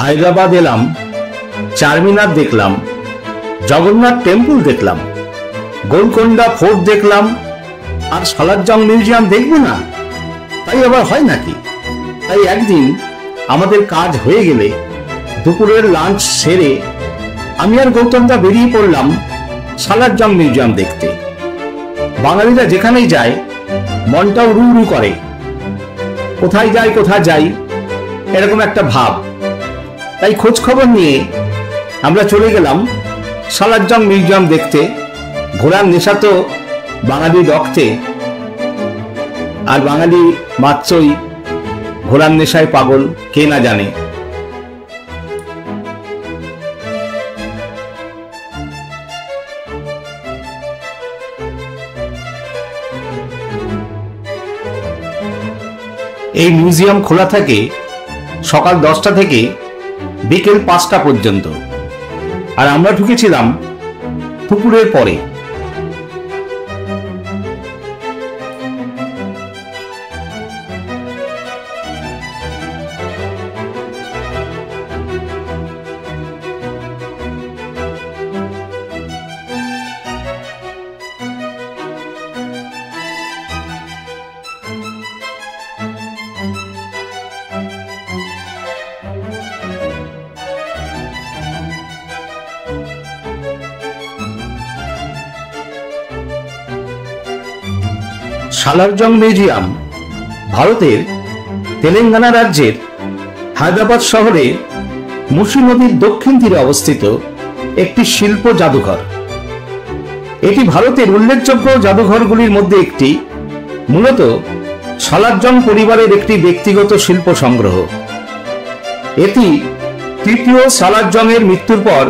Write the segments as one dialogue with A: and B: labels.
A: হায়দ্রাবাদ এলাম, চারমিনার দেখলাম, জগন্নাথ টেম্পল দেখলাম, গোলকোন্ডা ফোর্ট দেখলাম, আর সালারজং মিউজিয়াম দেখব না? তাই আবার হয় নাকি? তাই একদিন আমাদের কাজ হয়ে গেলে দুপুরের লাঞ্চ সেরে আমি আর গৌতমদা বেরিয়ে পড়লাম সালারজং মিউজিয়াম দেখতে। বাঙালিরা যেখানেই যায় মনটাও রু রু করে, কোথায় যাই এরকম একটা ভাব। তাই খোঁজ খবর নিয়ে আমরা চলে গেলাম সালারজং মিউজিয়াম দেখতে। ঘোড়ার নেশা তো বাঙালি রক্তে, আর বাঙালি মাত্রই ঘোড়ার নেশায় পাগল, কে না জানে। এই মিউজিয়াম খোলা থাকে সকাল 10টা থেকে বিকেল 5টা পর্যন্ত, আর আমরা ঢুকেছিলাম দুপুরের পরে। সালারজং মিউজিয়াম ভারতের তেলেঙ্গানা রাজ্যের হায়দ্রাবাদ শহরে মুসি নদীর দক্ষিণ তীরে অবস্থিত একটি শিল্প জাদুঘর। এটি ভারতের উল্লেখযোগ্য জাদুঘরগুলির মধ্যে একটি। মূলত সালারজং পরিবারের একটি ব্যক্তিগত শিল্প সংগ্রহ। এটি তৃতীয় সালারজং এর মৃত্যুর পর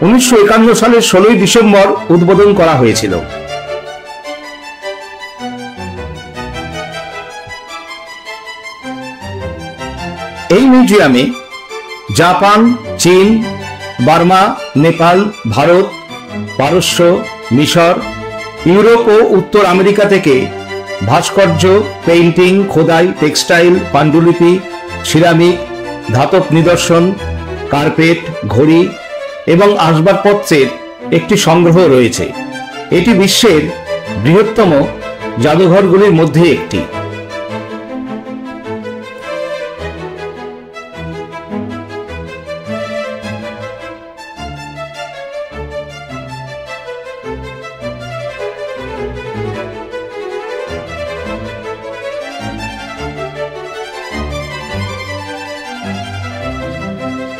A: 1951 সালের 16ই ডিসেম্বর উদ্বোধন করা হয়েছিল। এই মিউজিয়ামে জাপান, চীন, বার্মা, নেপাল, ভারত, পারস্য, মিশর, ইউরোপ ও উত্তর আমেরিকা থেকে ভাস্কর্য, পেইন্টিং, খোদাই, টেক্সটাইল, পাণ্ডুলিপি, সিরামিক, ধাতব নিদর্শন, কার্পেট, ঘড়ি এবং আসবাবপত্রের একটি সংগ্রহ রয়েছে। এটি বিশ্বের বৃহত্তম জাদুঘরগুলির মধ্যে একটি।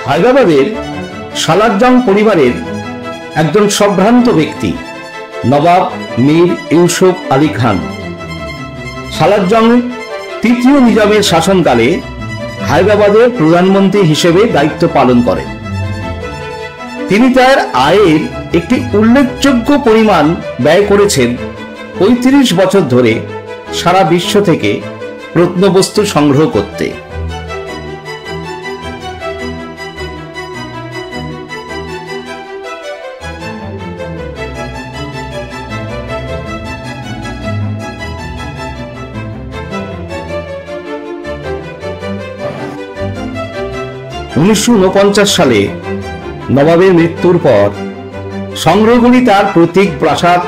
A: হায়দ্রাবাদের সালারজং পরিবারের একজন সম্ভ্রান্ত ব্যক্তি নবাব মীর ইউসুফ আলী খান সালারজং তৃতীয় নিজামের শাসনকালে হায়দ্রাবাদের প্রধানমন্ত্রী হিসেবে দায়িত্ব পালন করেন। তিনি তার আয়ের একটি উল্লেখযোগ্য পরিমাণ ব্যয় করেছেন 35 বছর ধরে সারা বিশ্ব থেকে প্রত্নবস্তু সংগ্রহ করতে। সালে নবাবের মৃত্যুর পর সংগ্রহগুলি তার প্রতীক প্রাসাদ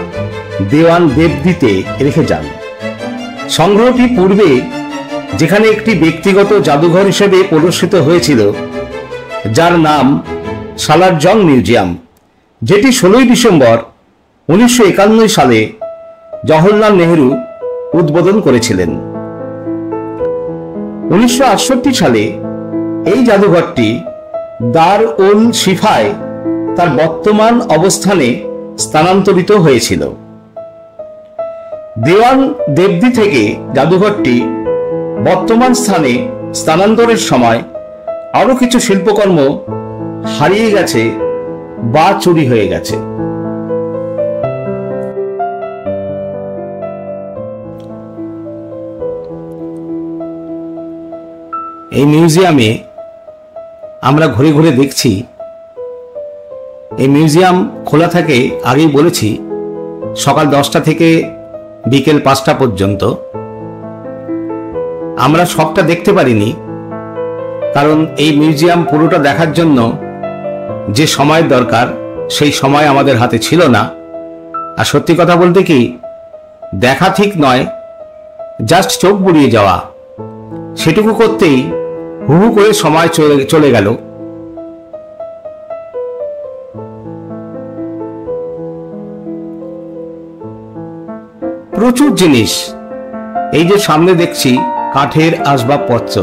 A: দেওয়ান দেবদিতে রেখে যান। সংগ্রহটি পূর্বে যেখানে একটি ব্যক্তিগত জাদুঘর হিসেবে প্রদর্শিত হয়েছিল, যার নাম সালারজং মিউজিয়াম, যেটি 16ই ডিসেম্বর 1951 সালে জওহরলাল নেহরু উদ্বোধন করেছিলেন। 1968 সালে এই জাদুঘরটি দার উল শিফায় তার বর্তমান অবস্থানে স্থানান্তরিত হয়েছিল। দেওয়ান দেবদি থেকে জাদুঘরটি বর্তমান স্থানে স্থানান্তরের সময় আরো কিছু শিল্পকর্ম হারিয়ে গেছে বা চুরি হয়ে গেছে। এই মিউজিয়ামে আমরা ঘুরে ঘুরে দেখছি। এই মিউজিয়াম খোলা থাকে, আগেই বলেছি, সকাল 10টা থেকে বিকেল 5টা পর্যন্ত। আমরা সবটা দেখতে পারিনি, কারণ এই মিউজিয়াম পুরোটা দেখার জন্য যে সময় দরকার সেই সময় আমাদের হাতে ছিল না। আর সত্যি কথা বলতে কি, দেখা ঠিক নয়, জাস্ট চোখ বুলিয়ে যাওয়া, সেটুকু করতেই হু হু করে সময় চলে গেল। প্রচুর জিনিস, এই যে সামনে দেখছি কাঠের আসবাবপত্র,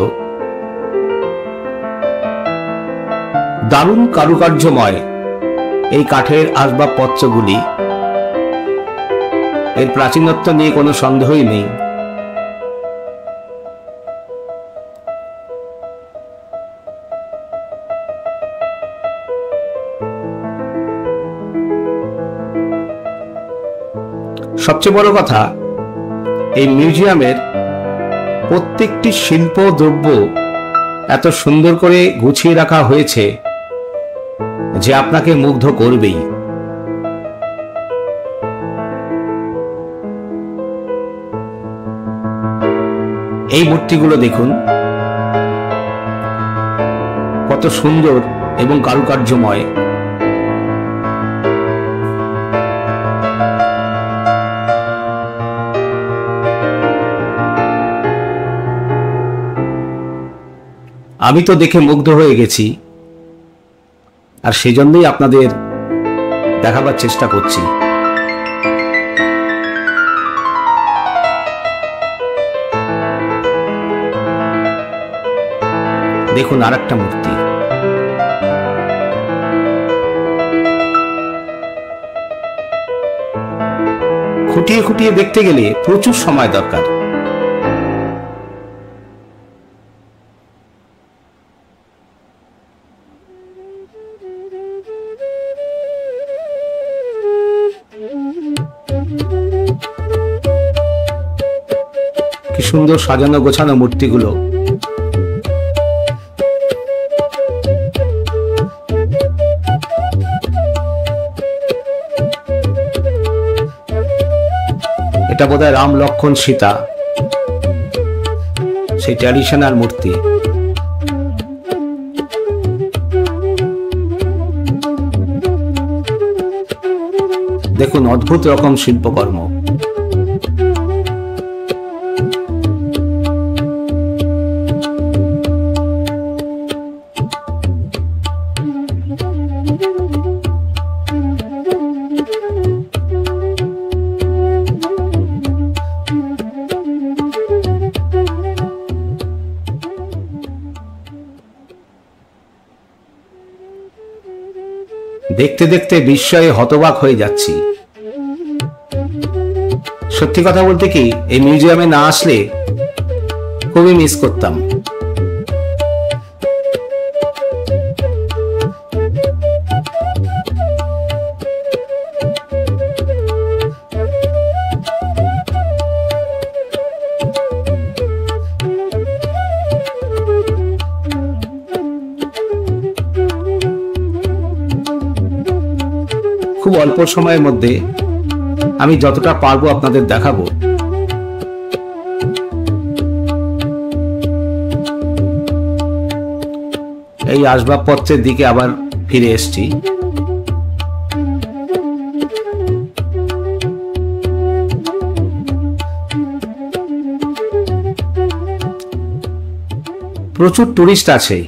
A: দারুণ কারুকার্যময় এই কাঠের আসবাবপত্রগুলি। এর প্রাচীনত্ব নিয়ে কোনো সন্দেহই নেই। সবচেয়ে বড় কথা, এই মিউজিয়ামের প্রত্যেকটি শিল্প দ্রব্য এত সুন্দর করে গুছিয়ে রাখা হয়েছে যে আপনাকে মুগ্ধ করবেই। এই মূর্তিগুলো দেখুন, কত সুন্দর এবং কারুকার্যময়। আমি তো দেখে মুগ্ধ হয়ে গেছি, আর সেজন্যই আপনাদের দেখাবার চেষ্টা করছি। দেখুন আরেকটা মূর্তি, খুঁটিয়ে খুঁটিয়ে দেখতে গেলে প্রচুর সময় দরকার। কি সুন্দর সাজানো গোছানো মূর্তিগুলো। এটা বোধহয় রাম লক্ষ্মণ সীতা, সেই ট্র্যাডিশনাল মূর্তি। দেখুন অদ্ভুত রকম শিল্পকর্ম। দেখতে দেখতে বিস্ময়ে হতবাক হয়ে যাচ্ছি। সত্যি কথা বলতে কি, এই মিউজিয়ামে না আসলে খুবই মিস করতাম। খুব অল্প সময়ের মধ্যে আমি যতটা পারবো আপনাদের দেখাবো। এই আসবাবপত্রের দিকে আবার ফিরে এসেছি। প্রচুর টুরিস্ট আছে।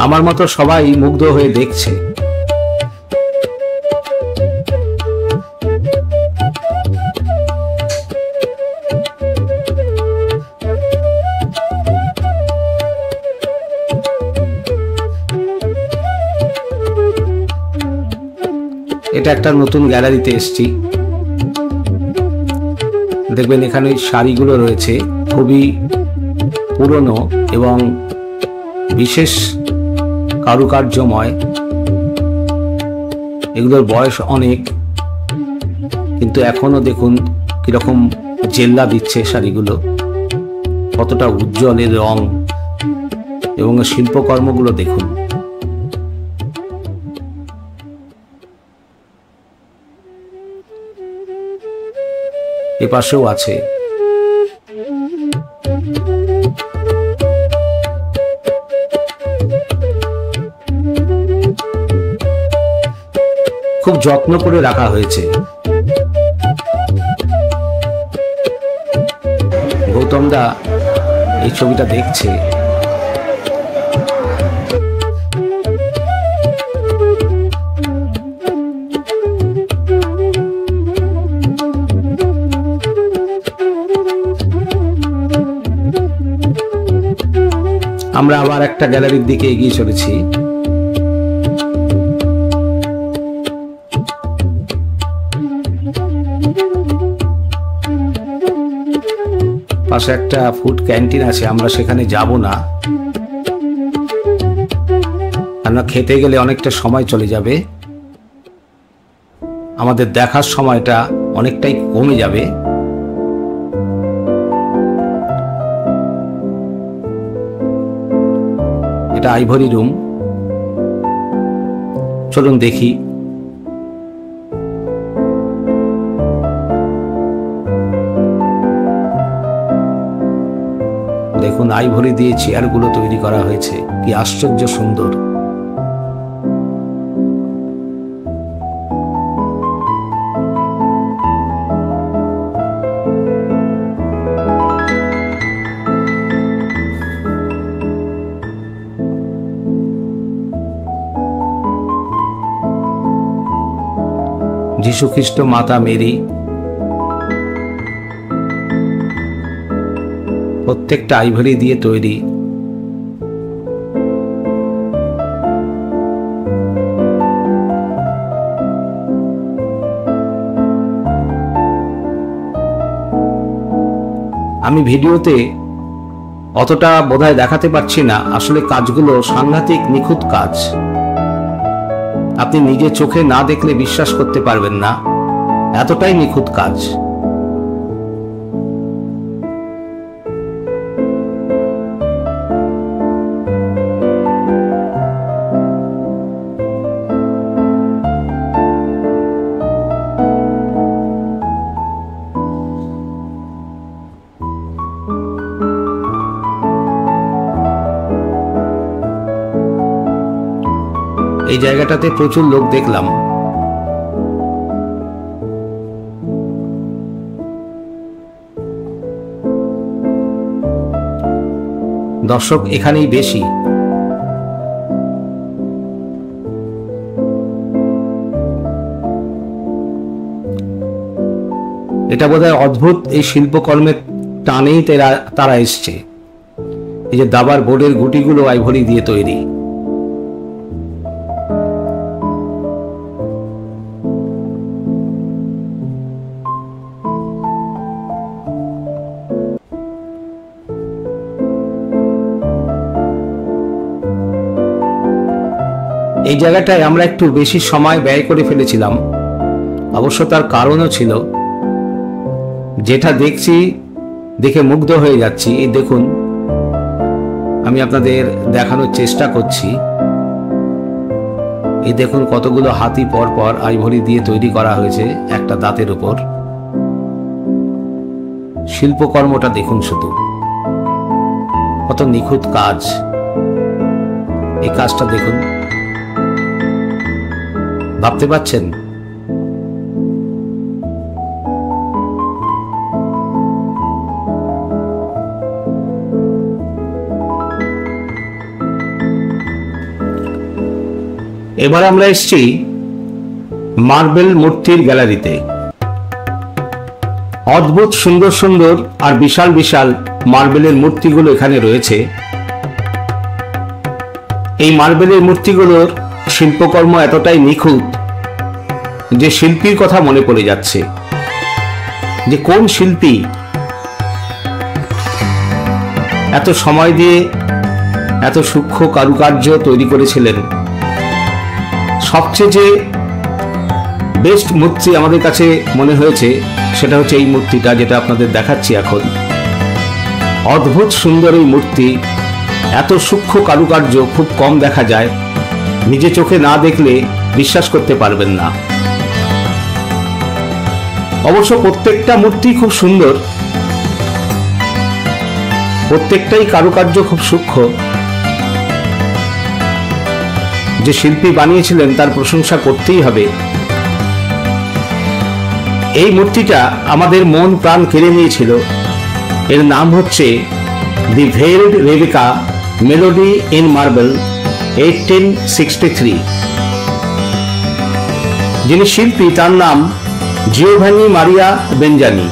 A: আমার মতো সবাই মুগ্ধ হয়ে দেখছে। এটা একটা নতুন গ্যালারিতে এসেছি। দেখবেন এখানে শাড়িগুলো রয়েছে, খুবই পুরনো এবং বিশেষ কারুকার্যময়। এগুলোর বয়স অনেক, কিন্তু এখনো দেখুন কিরকম জেল্লা দিচ্ছে শাড়িগুলো, কতটা উজ্জ্বল এর রং এবং শিল্পকর্মগুলো দেখুন। এপাশেও আছে। খুব যত্ন করে রাখা হয়েছে। গৌতম দা এই ছবিটা দেখছে। আমরা আবার একটা গ্যালারির দিকে এগিয়ে চলেছি। পাশে একটা ফুড ক্যান্টিন আছে, আমরা সেখানে যাব না, আমরা খেতে গেলে অনেকটা সময় চলে যাবে, আমাদের দেখার সময়টা অনেকটাই কমে যাবে। এটা আইভরি রুম, চলুন দেখি। দেখুন আইভরি দিয়ে চেয়ারগুলো তৈরি করা হয়েছে, কি আশ্চর্য সুন্দর। যীশুখ্রিস্ট, মাতা মেরি, প্রত্যেকটা আইভরি দিয়ে তৈরি। আমি ভিডিওতে অতটা বোধহয় দেখাতে পারছি না, আসলে কাজগুলো সাংঘাতিক নিখুঁত কাজ। আপনি নিজে চোখে না দেখলে বিশ্বাস করতে পারবেন না, এতটাই নিখুঁত কাজ। এই জায়গাটাতে প্রচুর লোক দেখলাম। দর্শক এখানেই বেশি। এটা বোধহয় অদ্ভুত, এই শিল্পকর্মের টানেই তারা এসছে। এই যে দাবার বোর্ডের গুটিগুলো আইভরি দিয়ে তৈরি। এই জায়গাটায় আমরা একটু বেশি সময় ব্যয় করে ফেলেছিলাম, অবশ্য তার কারণও ছিল। যেটা দেখছি দেখে মুগ্ধ হয়ে যাচ্ছি। এই দেখুন, আমি আপনাদের দেখানোর চেষ্টা করছি। এই দেখুন কতগুলো হাতি পর পর আইভরি দিয়ে তৈরি করা হয়েছে একটা দাঁতের উপর। শিল্পকর্মটা দেখুন শুধু, কত নিখুঁত কাজ। এই কাজটা দেখুন, ভাবতে পারছেন? এবার আমরা এসেছি মার্বেল মূর্তির গ্যালারিতে। অদ্ভুত সুন্দর সুন্দর আর বিশাল বিশাল মার্বেলের মূর্তিগুলো এখানে রয়েছে। এই মার্বেলের মূর্তিগুলোর শিল্পকর্ম এতটাই নিখুঁত যে শিল্পীর কথা মনে পড়ে যাচ্ছে, যে কোন শিল্পী এত সময় দিয়ে এত সূক্ষ্ম কারুকার্য তৈরি করেছিলেন। সবচেয়ে যে বেস্ট মূর্তি আমাদের কাছে মনে হয়েছে সেটা হচ্ছে এই মূর্তিটা, যেটা আপনাদের দেখাচ্ছি এখন। অদ্ভুত সুন্দর এই মূর্তি, এত সূক্ষ্ম কারুকার্য খুব কম দেখা যায়, নিজে চোখে না দেখলে বিশ্বাস করতে পারবেন না। অবশ্য প্রত্যেকটা মূর্তি খুব সুন্দর, প্রত্যেকটাই কারুকার্য খুব সূক্ষ্ম। যে শিল্পী বানিয়েছিলেন তার প্রশংসা করতেই হবে। এই মূর্তিটা আমাদের মন প্রাণ কেড়ে নিয়েছিল। এর নাম হচ্ছে দি ভেলড রেবেকা মেলোডি ইন মার্বেল 1863। যিনি শিল্পী তার নাম জিওভানি মারিয়া বেঞ্জানি।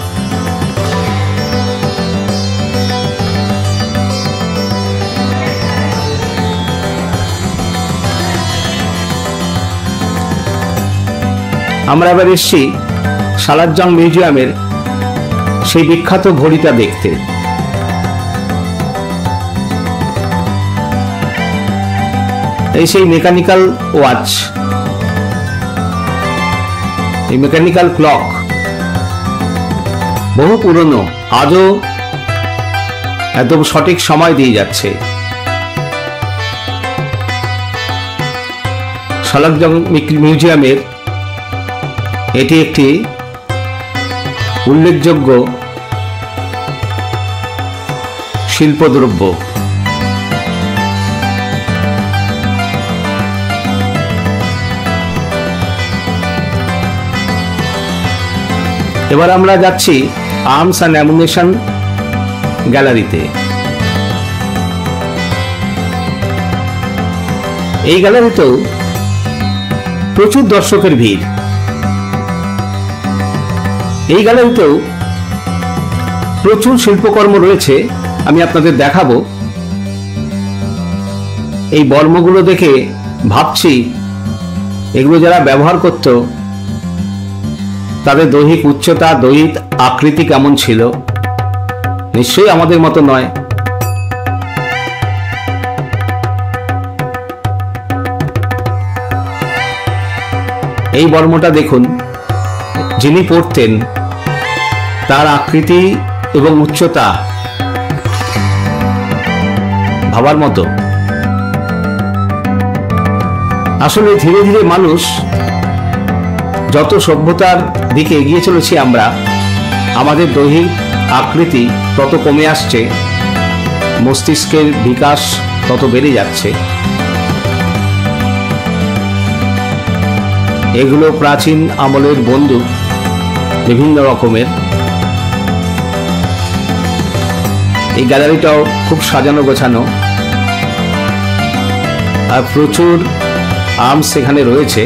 A: আমরা এবার এসেছি সালারজং মিউজিয়ামের সেই বিখ্যাত ঘড়িটা দেখতে। এই সেই মেকানিক্যাল ওয়াচ, এই মেকানিক্যাল ক্লক বহু পুরনো, আজও একদম সঠিক সময় দিয়ে যাচ্ছে। সালারজং মিউজিয়ামের এটি একটি উল্লেখযোগ্য শিল্পদ্রব্য। এবার আমরা যাচ্ছি আর্মস অ্যান্ড অ্যামুনেশন গ্যালারিতে। এই গ্যালারিতেও প্রচুর দর্শকের ভিড়। এই গ্যালারিতেও প্রচুর শিল্পকর্ম রয়েছে, আমি আপনাদের দেখাবো। এই বর্মগুলো দেখে ভাবছি এগুলো যারা ব্যবহার করত তাদের দৈহিক উচ্চতা, দৈহিক আকৃতি কেমন ছিল, নিশ্চয়ই আমাদের মতো নয়। এই বর্মটা দেখুন, যিনি পড়তেন তার আকৃতি এবং উচ্চতা ভাবার মতো। আসলে ধীরে ধীরে মানুষ যত সভ্যতার দিকে এগিয়ে চলেছি আমরা, আমাদের দৈহিক আকৃতি তত কমে আসছে, মস্তিষ্কের বিকাশ তত বেড়ে যাচ্ছে। এগুলো প্রাচীন আমলের বন্দুক, বিভিন্ন রকমের। এই গ্যালারিটাও খুব সাজানো গোছানো, আর প্রচুর আর্মস এখানে রয়েছে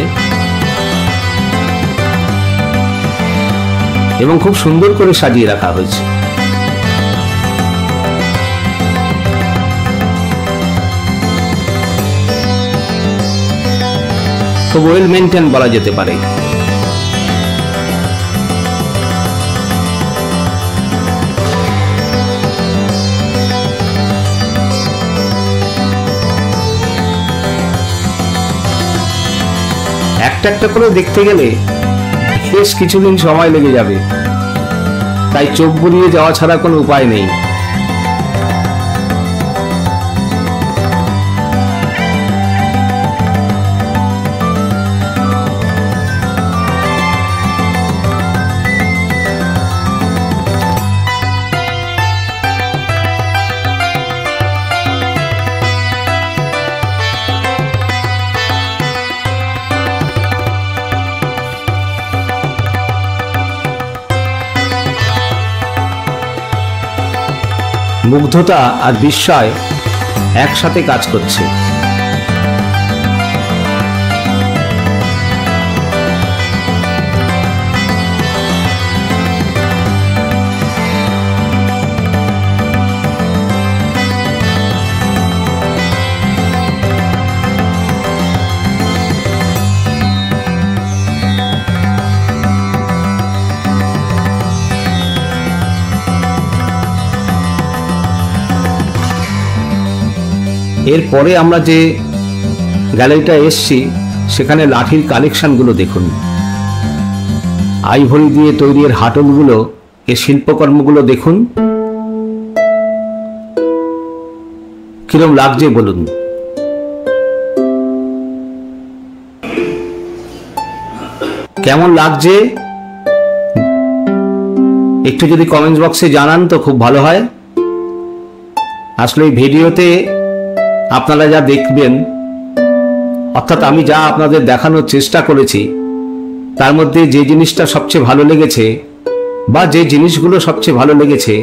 A: এবং খুব সুন্দর করে সাজিয়ে রাখা হয়েছে। খুব ওয়েল মেইনটেইন বলা যেতে পারে। একটা একটা করে দেখতে গেলে বেশ কিছুদিন সময় লেগে যাবে, তাই চোখ বুলিয়ে যাওয়া ছাড়া কোনো উপায় নেই। মুগ্ধতা আর বিস্ময় একসাথে কাজ করছে। এরপরে আমরা যে গ্যালারিটা এসছি সেখানে লাঠির কালেকশনগুলো দেখুন। আইভরি দিয়ে তৈরি এর হাতলগুলো, এর শিল্পকর্মগুলো দেখুন কিরম লাগছে বলুন। কেমন লাগছে একটু যদি কমেন্ট বক্সে জানান তো খুব ভালো হয়। আসলে এই ভিডিওতে আপনারা যা দেখবেন, অর্থাৎ আমি যা আপনাদের দেখানোর চেষ্টা করেছি, তার মধ্যে যে জিনিসটা সবচেয়ে ভালো লেগেছে বা যে জিনিসগুলো সবচেয়ে ভালো লেগেছে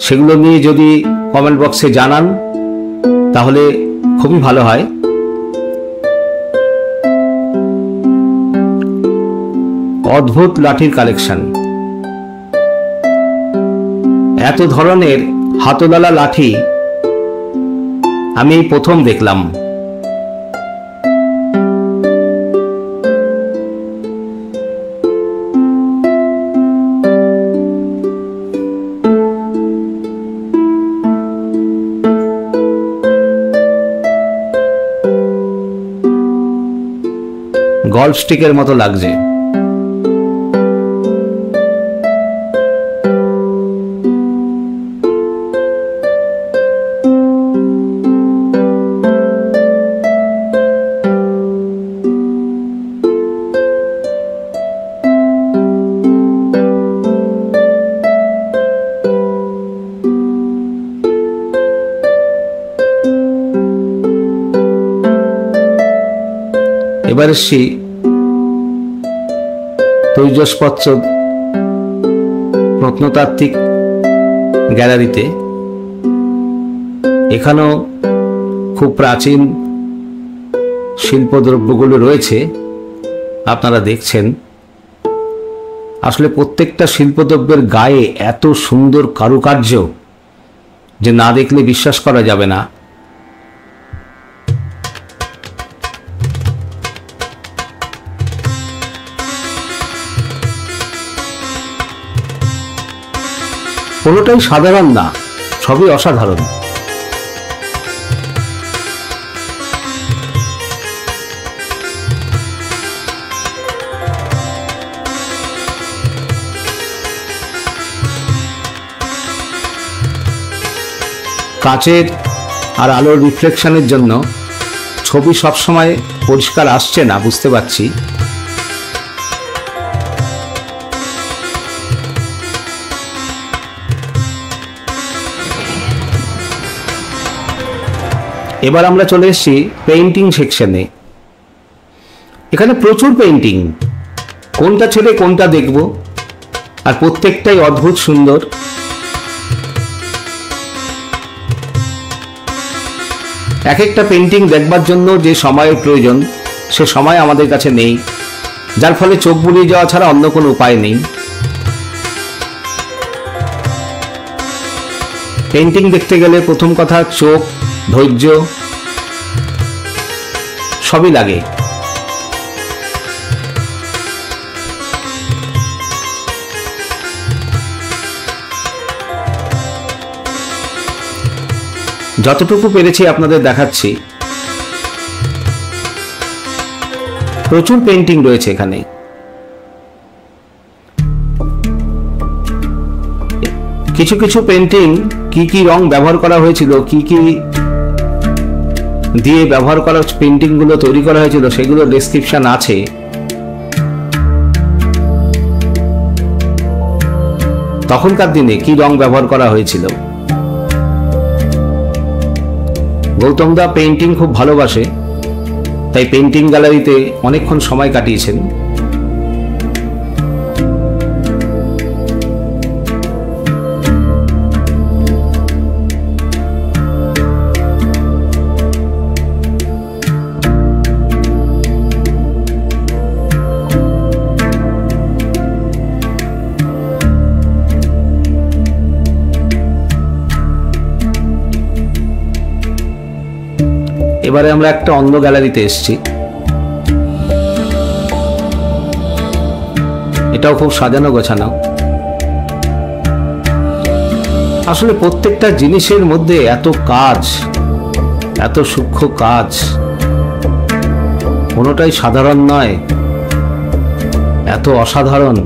A: সেগুলো নিয়ে যদি কমেন্ট বক্সে জানান তাহলে খুবই ভালো হয়। অদ্ভুত লাঠির কালেকশন, এত ধরনের হাতোদালা লাঠি আমি এই প্রথম দেখলাম। গল্ফ স্টিকের মতো লাগছে। এবার এসছি তৈজসপত্র প্রত্নতাত্ত্বিক গ্যালারিতে। এখানেও খুব প্রাচীন শিল্পদ্রব্যগুলো রয়েছে, আপনারা দেখছেন। আসলে প্রত্যেকটা শিল্পদ্রব্যের গায়ে এত সুন্দর কারুকার্য যে না দেখলে বিশ্বাস করা যাবে না। কোনোটাই সাধারণ না, সবই অসাধারণ। কাচের আর আলোর রিফ্লেকশনের জন্য ছবি সবসময় পরিষ্কার আসছে না, বুঝতে পারছি। এবার আমরা চলে এসেছি পেইন্টিং সেকশনে। এখানে প্রচুর পেইন্টিং, কোনটা ছেড়ে কোনটা দেখব, আর প্রত্যেকটাই অদ্ভুত সুন্দর। এক একটা পেইন্টিং দেখবার জন্য যে সময়ের প্রয়োজন সে সময় আমাদের কাছে নেই, যার ফলে চোখ বুলিয়ে যাওয়া ছাড়া অন্য কোনো উপায় নেই। পেইন্টিং দেখতে গেলে প্রথম কথা চোখ, ধৈর্য সবই লাগে। যতটুকু পেরেছি আপনাদের দেখাচ্ছি। প্রচুর পেইন্টিং রয়েছে এখানে। কিছু কিছু পেইন্টিং কি কি রং ব্যবহার করা হয়েছিল, কি কি দিয়ে ব্যবহার করা পেইন্টিং গুলো তৈরি করা হয়েছিল সেগুলো ডেসক্রিপশন আছে। তখনকার দিনে কি রং ব্যবহার করা হয়েছিল। গৌতম দা পেইন্টিং খুব ভালোবাসে, তাই পেইন্টিং গ্যালারিতে অনেকক্ষণ সময় কাটিয়েছেন। এবারে আমরা একটা অন্য গ্যালারিতে এসেছি। এটাও খুব সাজানো গোছানো। আসলে প্রত্যেকটা জিনিসের মধ্যে এত কাজ, এত সূক্ষ্ম কাজ, কোনোটাই সাধারণ নয়। এত অসাধারণ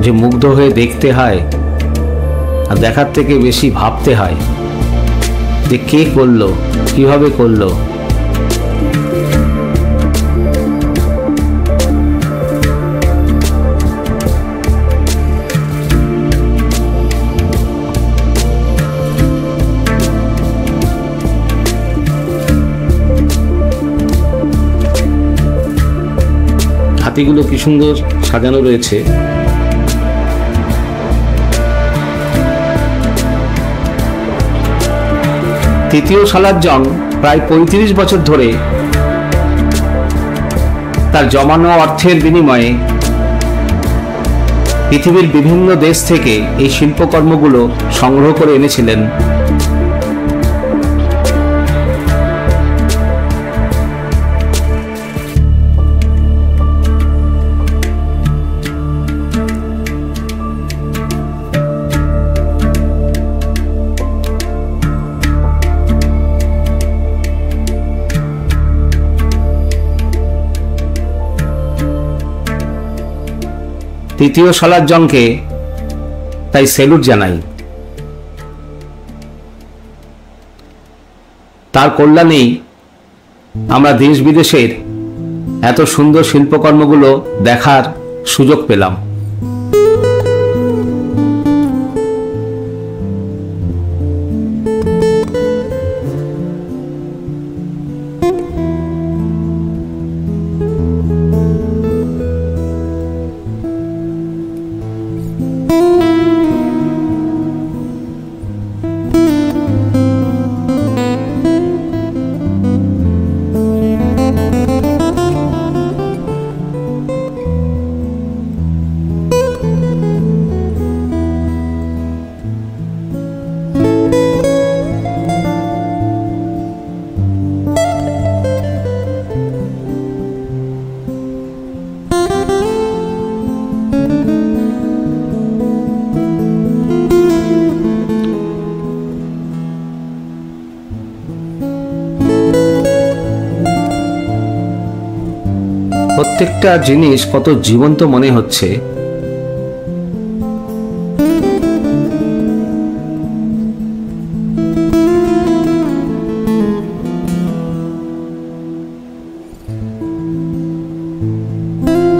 A: যে মুগ্ধ হয়ে দেখতে হয়, আর দেখার থেকে বেশি ভাবতে হয় যে কে করলো, কিভাবে করলো। হাতিগুলো কি সুন্দর সাজানো রয়েছে। তৃতীয় সালার জং প্রায় ৩৫ বছর ধরে তার জমানো অর্থের বিনিময়ে পৃথিবীর বিভিন্ন দেশ থেকে এই শিল্পকর্মগুলো সংগ্রহ করে এনেছিলেন। তৃতীয় সালার জংকে তাই স্যালুট জানাই। তার কল্যাণেই আমরা দেশ বিদেশের এত সুন্দর শিল্পকর্মগুলো দেখার সুযোগ পেলাম। প্রত্যেকটা জিনিস কত জীবন্ত মনে হচ্ছে।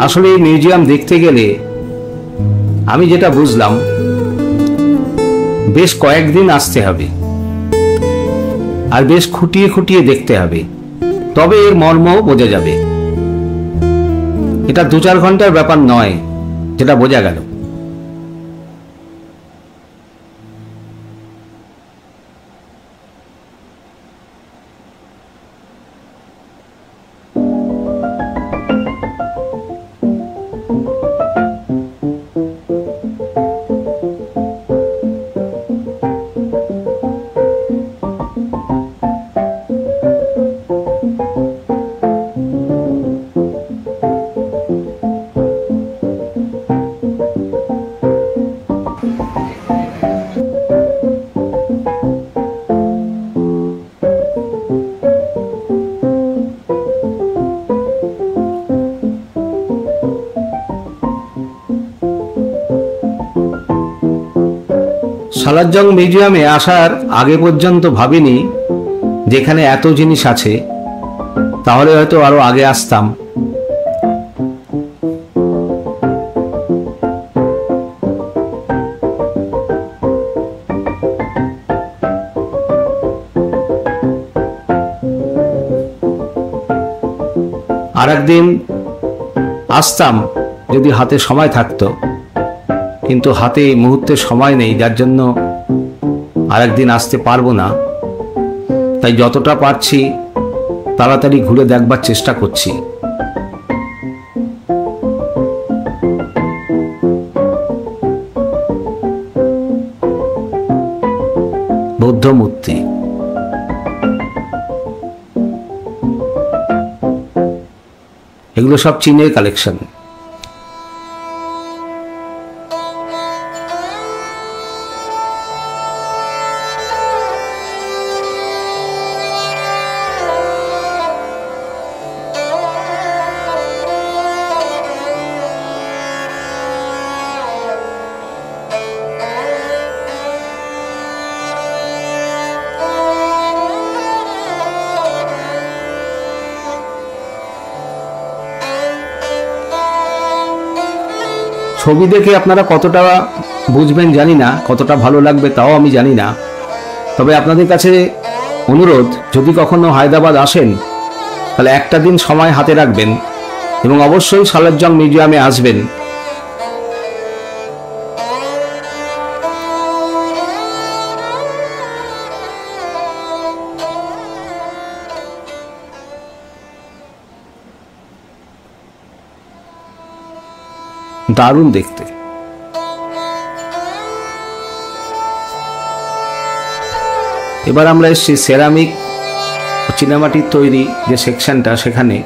A: আসলে এই মিউজিয়াম দেখতে গেলে আমি যেটা বুঝলাম, বেশ কয়েকদিন আসতে হবে আর বেশ খুঁটিয়ে খুঁটিয়ে দেখতে হবে, তবে এর মর্ম বোঝা যাবে। এটা ২-৪ ঘন্টার ব্যাপার নয়, যেটা বোঝা গেল। সালার জং মিউজিয়ামে আসার আগে পর্যন্ত ভাবিনি যেখানে এত জিনিস আছে, তাহলে হয়তো আরো আগে আসতাম। আর একদিন আসতাম যদি হাতে সময় থাকতো, কিন্তু হাতে এই মুহূর্তে সময় নেই, যার জন্য আরেকদিন আসতে পারবো না। তাই যতটা পারছি তাড়াতাড়ি ঘুরে দেখবার চেষ্টা করছি। বৌদ্ধ মূর্তি, এগুলো সব চীনের কালেকশন। ছবি দেখে আপনারা কতটা বুঝবেন জানি না, কতটা ভালো লাগবে তাও আমি জানি না। তবে আপনাদের কাছে অনুরোধ, যদি কখনো হায়দ্রাবাদ আসেন তাহলে একটা দিন সময় হাতে রাখবেন এবং অবশ্যই সালারজং মিউজিয়ামে আসবেন। দারুণ দেখতে। এবার আমরা এসেছি সেরামিক চীনামাটির তৈরি যে সেকশনটা, সেখানে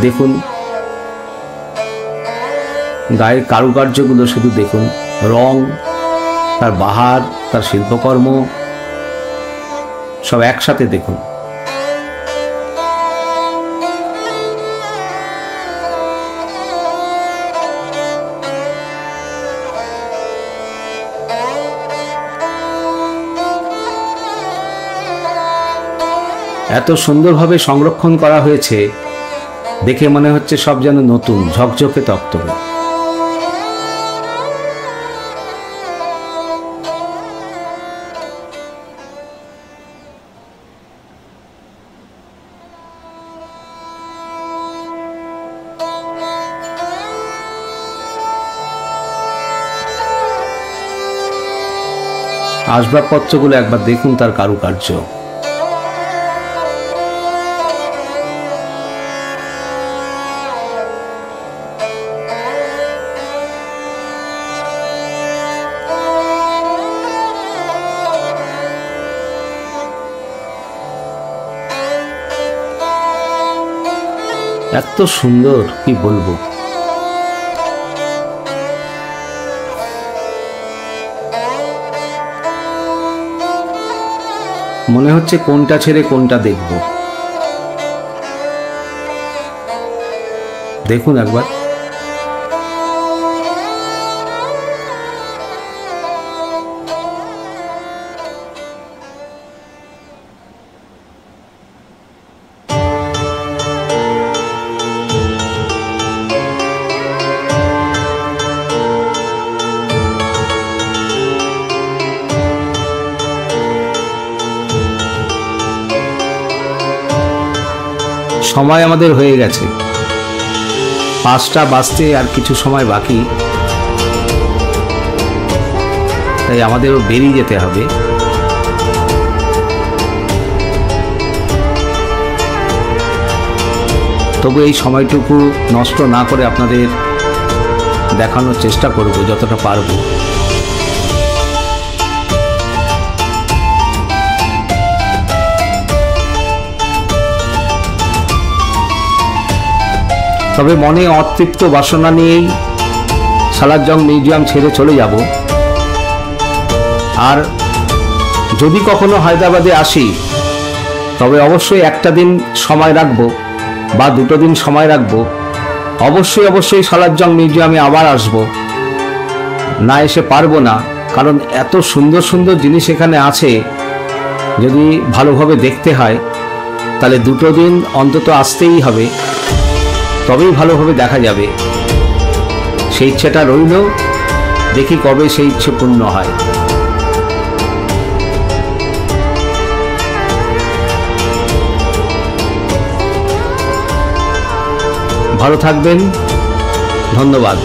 A: দেখুন গায়ের কারুকার্যগুলো, শুধু দেখুন রং, তার বাহার, তার শিল্পকর্ম সব একসাথে দেখুন। এত সুন্দরভাবে সংরক্ষণ করা হয়েছে, দেখে মনে হচ্ছে সব যেন নতুন, ঝকঝকে তকতকে। আসবাবপত্রগুলো একবার দেখুন, তার কারুকার্য। এত সুন্দর, কি বলবো। মনে হচ্ছে কোনটা ছেড়ে কোনটা দেখব। দেখুন একবার। সময় আমাদের হয়ে গেছে, 5টা বাজতে আর কিছু সময় বাকি, তাই আমাদেরও বেরিয়ে যেতে হবে। তবু এই সময়টুকু নষ্ট না করে আপনাদের দেখানোর চেষ্টা করব যতটা পারবো। তবে মনে অতৃপ্ত বাসনা নিয়েই সালারজং মিউজিয়াম ছেড়ে চলে যাব। আর যদি কখনো হায়দ্রাবাদে আসি, তবে অবশ্যই একটা দিন সময় রাখবো বা 2টো দিন সময় রাখবো। অবশ্যই সালারজং মিউজিয়ামে আবার আসব, না এসে পারবো না। কারণ এত সুন্দর সুন্দর জিনিস এখানে আছে, যদি ভালোভাবে দেখতে হয় তাহলে 2টো দিন অন্তত আসতেই হবে, তবেই ভালোভাবে দেখা যাবে। সেই ইচ্ছেটা রইল, দেখি কবে সেই ইচ্ছে পূর্ণ হয়। ভালো থাকবেন, ধন্যবাদ।